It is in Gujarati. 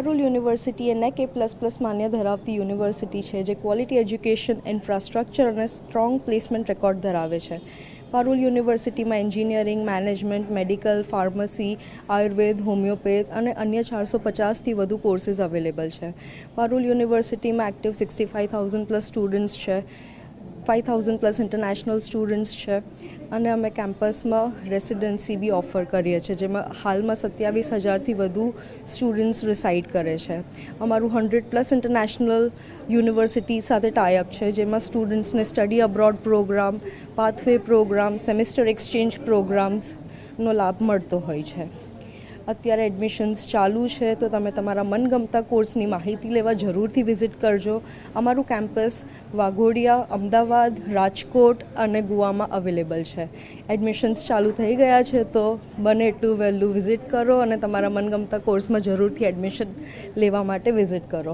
Parul university A NAC A++ માન્ય ધરાવતી યુનિવર્સિટી છે જે ક્વોલિટી એજ્યુકેશન ઇન્ફ્રાસ્ટ્રક્ચર અને સ્ટ્રોંગ પ્લેસમેન્ટ રેકોર્ડ ધરાવે છે. પારુલ યુનિવર્સિટીમાં engineering, management, medical, pharmacy, Ayurveda, homeopath અને અન્ય 450થી વધુ કોર્સીસ અવેલેબલ છે. પારુલ યુનિવર્સિટીમાં એક્ટિવ 65,000+ સ્ટુડન્ટ્સ છે, 5,000+ ઇન્ટરનેશનલ સ્ટુડન્ટ્સ છે અને અમે કેમ્પસમાં રેસિડેન્સી બી ઓફર કરીએ છીએ, જેમાં હાલમાં 27,000થી વધુ સ્ટુડન્ટ્સ રિસાઇડ કરે છે. અમારું 100+ ઇન્ટરનેશનલ યુનિવર્સિટી સાથે ટાઈઅપ છે, જેમાં સ્ટુડન્ટ્સને study abroad program, pathway program, semester exchange પ્રોગ્રામ્સનો લાભ મળતો હોય છે. અત્યારે એડમિશન્સ ચાલુ છે, તો તમે તમારા મનગમતા કોર્સની માહિતી લેવા જરૂરથી વિઝિટ કરજો. અમારું કેમ્પસ વાઘોડિયા, અમદાવાદ, રાજકોટ અને ગોવામાં અવેલેબલ છે. એડમિશન્સ ચાલુ થઈ ગયા છે, તો બને એટલું વહેલું વિઝિટ કરો અને તમારા મનગમતા કોર્સમાં જરૂરથી એડમિશન લેવા માટે વિઝિટ કરો.